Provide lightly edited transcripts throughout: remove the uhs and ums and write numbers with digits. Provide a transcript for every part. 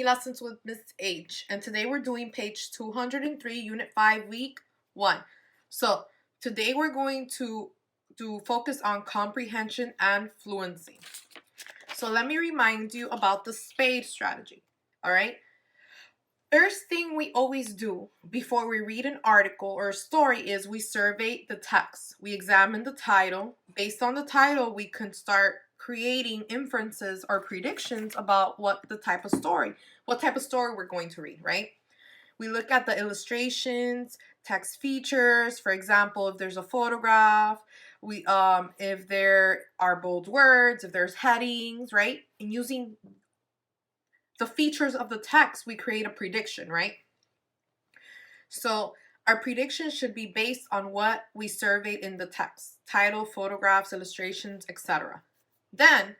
Lessons with Miss H, and today we're doing page 203, Unit 5, Week 1. So today we're going to focus on comprehension and fluency. So let me remind you about the spade strategy, all right? First thing we always do before we read an article or a story is we survey the text. We examine the title. Based on the title, we can start creating inferences or predictions about what type of story we're going to read, right? We look at the illustrations, text features. For example, if there's a photograph, if there are bold words, if there's headings, right? And using the features of the text, we create a prediction, right? So our prediction should be based on what we surveyed in the text: title, photographs, illustrations, etc. Then,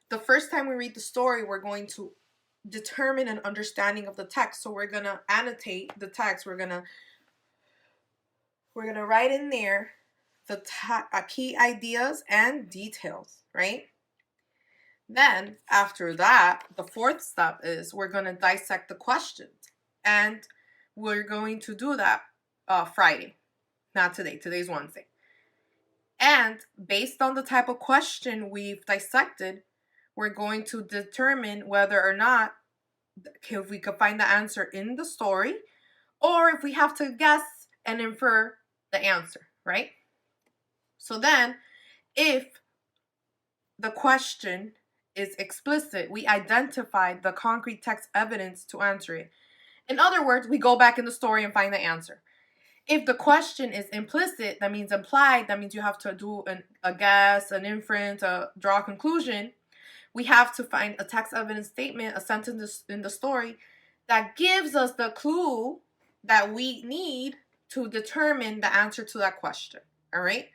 the first time we read the story, we're going to determine an understanding of the text. So we're going to annotate the text. We're going to write in there the key ideas and details, right? Then, after that, the fourth step is we're going to dissect the questions. And we're going to do that Friday, not today. Today's Wednesday. And based on the type of question we've dissected, we're going to determine whether or not if we could find the answer in the story or if we have to guess and infer the answer, right? So then, if the question is explicit, we identify the concrete text evidence to answer it. In other words, we go back in the story and find the answer. If the question is implicit, that means implied, that means you have to do a guess, an inference, draw a conclusion. We have to find a text evidence statement, a sentence in the story that gives us the clue that we need to determine the answer to that question, all right?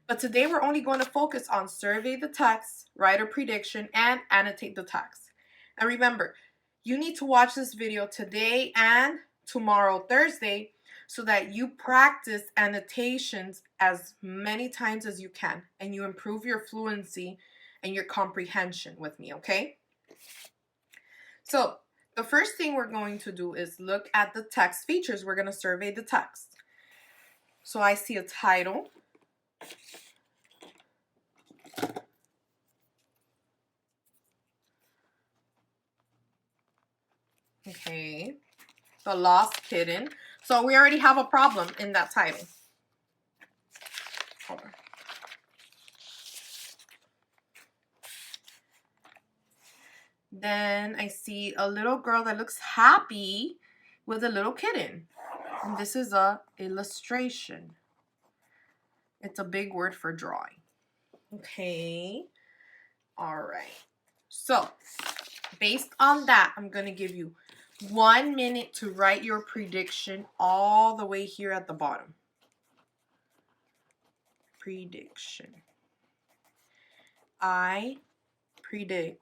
But today we're only going to focus on survey the text, write a prediction, and annotate the text. And remember, you need to watch this video today and tomorrow, Thursday, so that you practice annotations as many times as you can and you improve your fluency and your comprehension with me, okay? So the first thing we're going to do is look at the text features. We're going to survey the text. So I see a title. Okay, The Lost Kitten. So we already have a problem in that title. Hold on. Then I see a little girl that looks happy with a little kitten. And this is a illustration. It's a big word for drawing. Okay. All right. So based on that, I'm going to give you 1 minute to write your prediction all the way here at the bottom. Prediction. I predict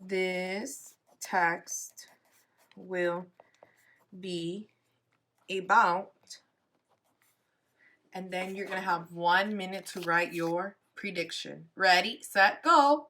this text will be about, and then you're going to have 1 minute to write your prediction. Ready, set, go.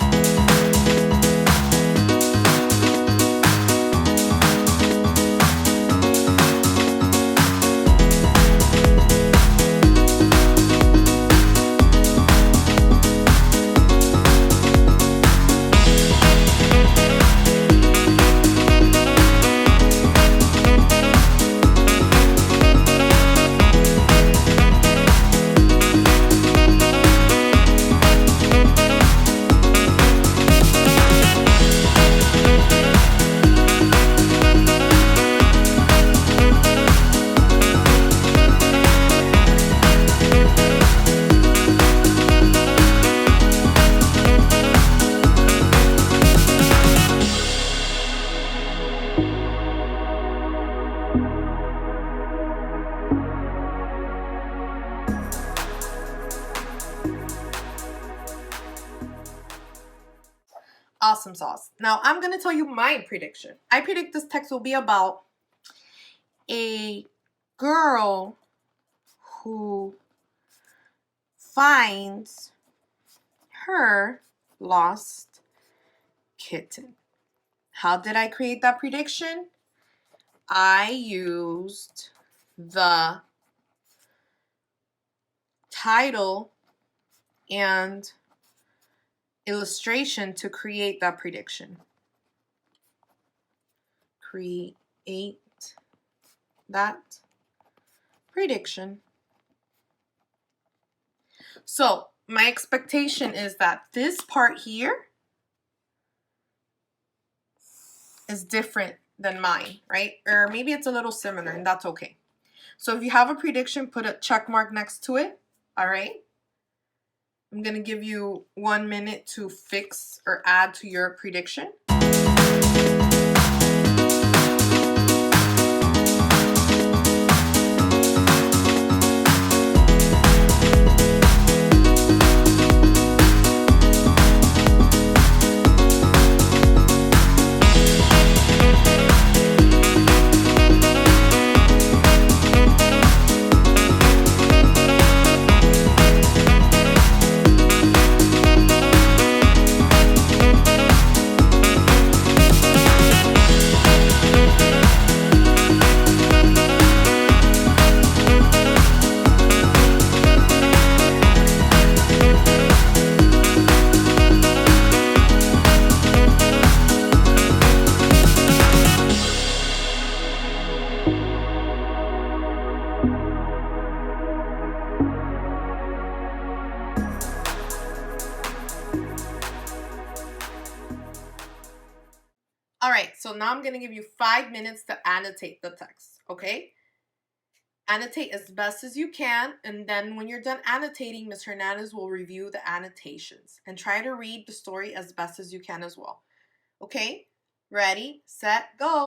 Awesome sauce. Now I'm going to tell you my prediction. I predict this text will be about a girl who finds her lost kitten. How did I create that prediction? I used the title and illustration to create that prediction. Create that prediction. So my expectation is that this part here is different than mine, right? Or maybe it's a little similar, and that's okay. So if you have a prediction, put a check mark next to it, all right? I'm going to give you 1 minute to fix or add to your prediction. All right, so now I'm going to give you 5 minutes to annotate the text, okay? Annotate as best as you can, and then when you're done annotating, Ms. Hernandez will review the annotations and try to read the story as best as you can as well. Okay? Ready, set, go.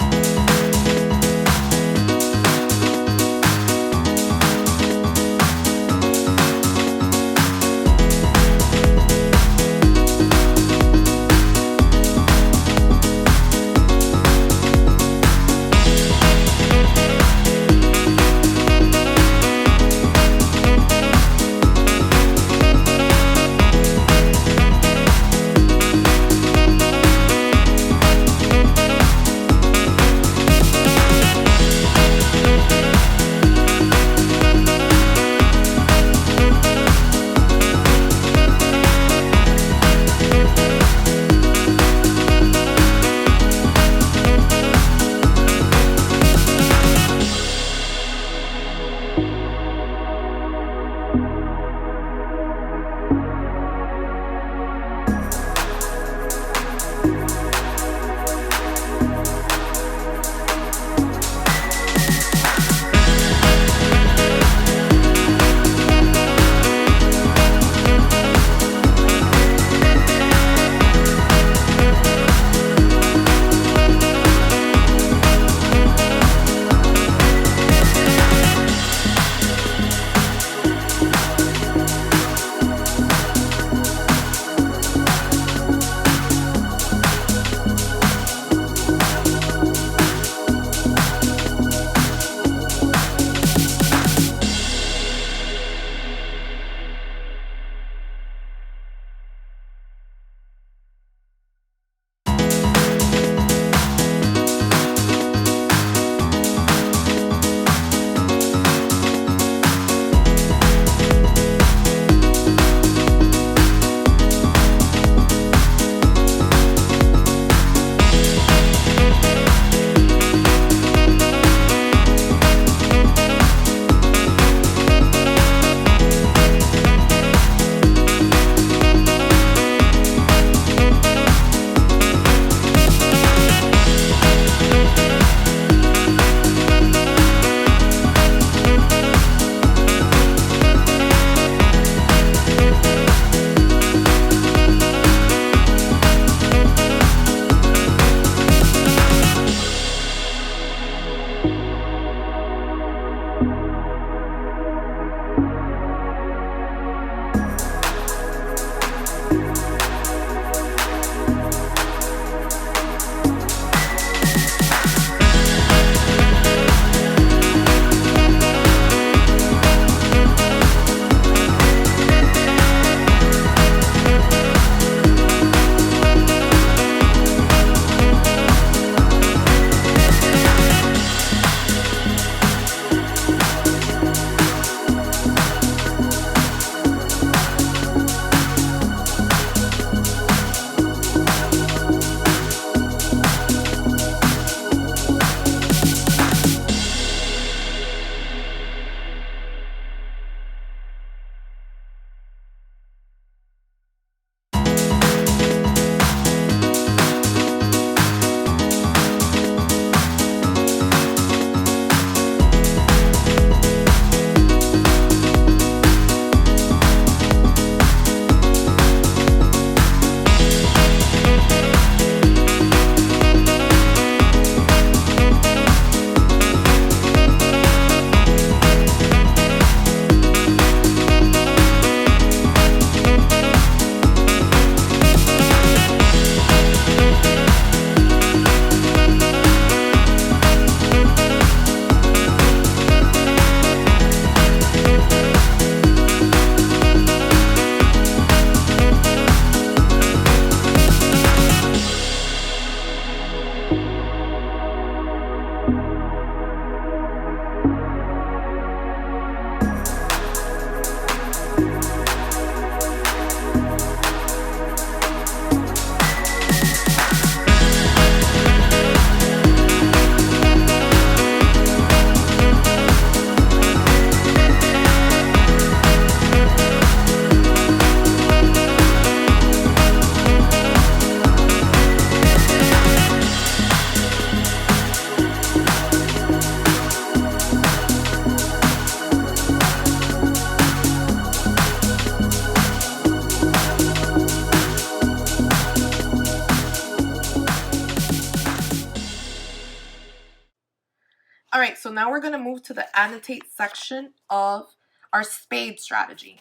All right, so now we're going to move to the annotate section of our spade strategy.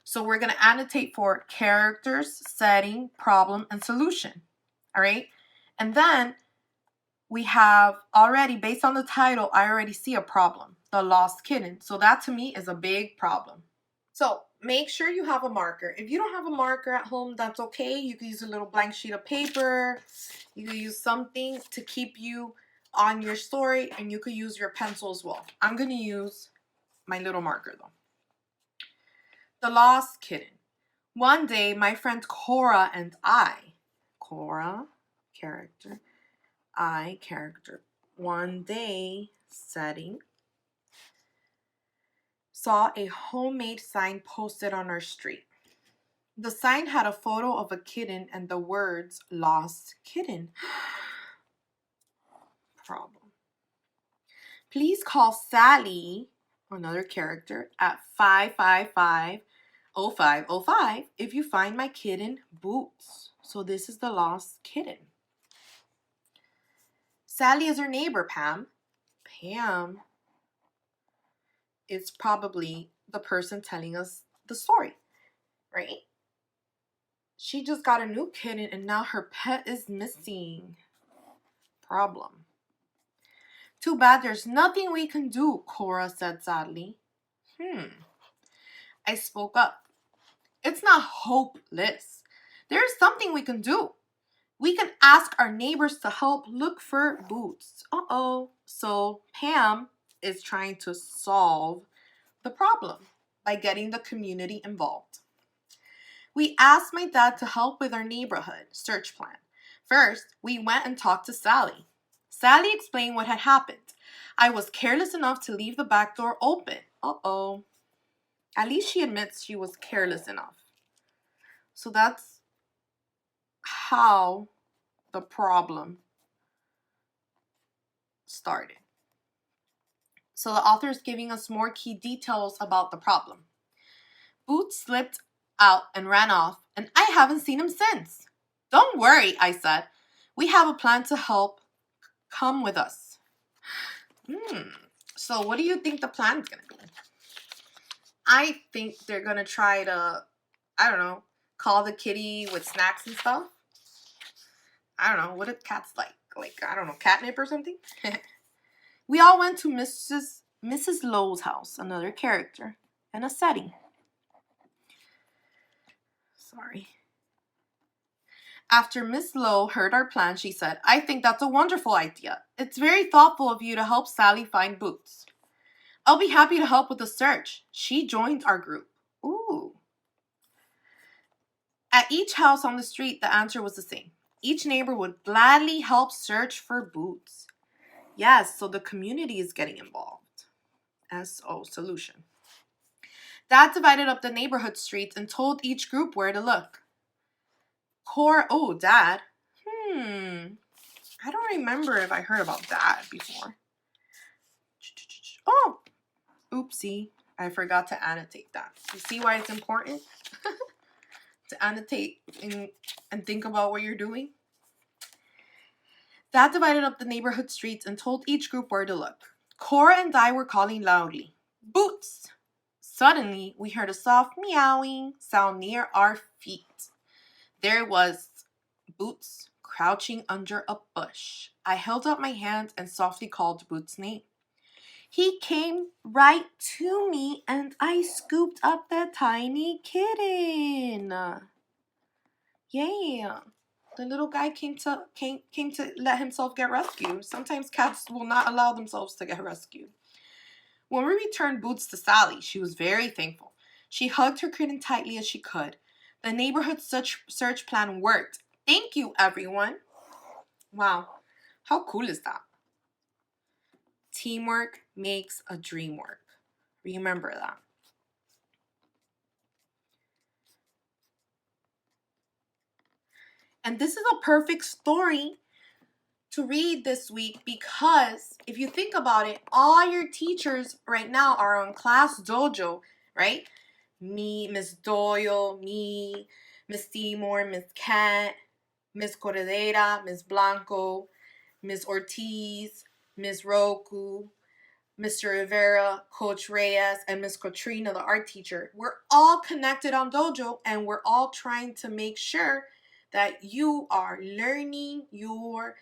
So we're going to annotate for characters, setting, problem, and solution. All right, and then we have already, based on the title, I already see a problem, the lost kitten. So that to me is a big problem. So make sure you have a marker. If you don't have a marker at home, that's okay. You can use a little blank sheet of paper. You can use something to keep you on your story, and you could use your pencil as well. I'm going to use my little marker though. The lost kitten. One day, my friend Cora and I, Cora, character, I, character, one day, setting, saw a homemade sign posted on our street. The sign had a photo of a kitten and the words, lost kitten. Problem. Please call Sally, another character, at 555-0505 if you find my kitten Boots. So this is the lost kitten. Sally is her neighbor, Pam. Pam is probably the person telling us the story, right? She just got a new kitten and now her pet is missing. Problem. Too bad there's nothing we can do, Cora said sadly. I spoke up. It's not hopeless. There's something we can do. We can ask our neighbors to help look for Boots. So Pam is trying to solve the problem by getting the community involved. We asked my dad to help with our neighborhood search plan. First, we went and talked to Sally. Sally explained what had happened. I was careless enough to leave the back door open. At least she admits she was careless enough. So that's how the problem started. So the author is giving us more key details about the problem. Boots slipped out and ran off, and I haven't seen him since. Don't worry, I said. We have a plan to help. Come with us. So what do you think the plan is going to be? I think they're going to try to, call the kitty with snacks and stuff. I don't know. What do cats like? Catnip or something? We all went to Mrs. Lowe's house, another character, and a setting. Sorry. After Miss Lowe heard our plan, she said, I think that's a wonderful idea. It's very thoughtful of you to help Sally find Boots. I'll be happy to help with the search. She joined our group. Ooh. At each house on the street, the answer was the same. Each neighbor would gladly help search for Boots. Yes, so the community is getting involved. S-O, solution. Dad divided up the neighborhood streets and told each group where to look. Dad. I don't remember if I heard about Dad before. Oh, oopsie. I forgot to annotate that. You see why it's important to annotate and think about what you're doing? Dad divided up the neighborhood streets and told each group where to look. Cora and I were calling loudly, Boots! Suddenly, we heard a soft meowing sound near our feet. There was Boots crouching under a bush. I held up my hand and softly called Boots' name. He came right to me and I scooped up the tiny kitten. Yeah. The little guy came to let himself get rescued. Sometimes cats will not allow themselves to get rescued. When we returned Boots to Sally, she was very thankful. She hugged her kitten tightly as she could. The neighborhood search plan worked. Thank you, everyone. Wow, how cool is that? Teamwork makes a dream work. Remember that. And this is a perfect story to read this week because if you think about it, all your teachers right now are on Class Dojo, right? Me, Miss Doyle, me, Miss Seymour, Miss Cat, Miss Corredera, Miss Blanco, Miss Ortiz, Miss Roku, Mr. Rivera, Coach Reyes, and Miss Katrina, the art teacher. We're all connected on Dojo, and we're all trying to make sure that you are learning your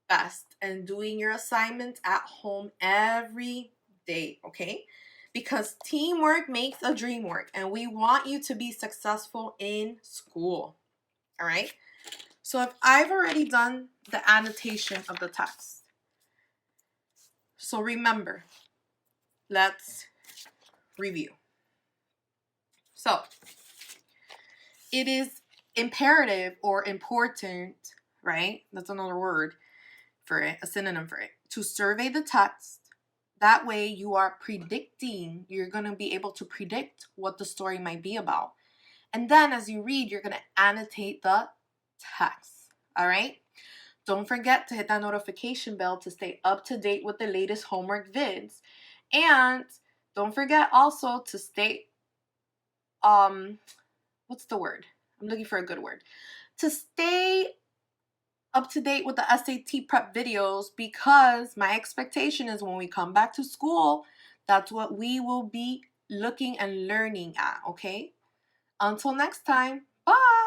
best and doing your assignments at home every day, okay? Because teamwork makes a dream work, and we want you to be successful in school, all right? So if I've already done the annotation of the text, so remember, let's review. So it is imperative or important, right? That's another word for it, a synonym for it, to survey the text. That way you are predicting, you're going to be able to predict what the story might be about. And then as you read, you're going to annotate the text. All right? Don't forget to hit that notification bell to stay up to date with the latest homework vids. And don't forget also to stay, what's the word? I'm looking for a good word. To stay up to date with the SAT prep videos, because my expectation is when we come back to school, that's what we will be looking and learning at, okay? Until next time, bye!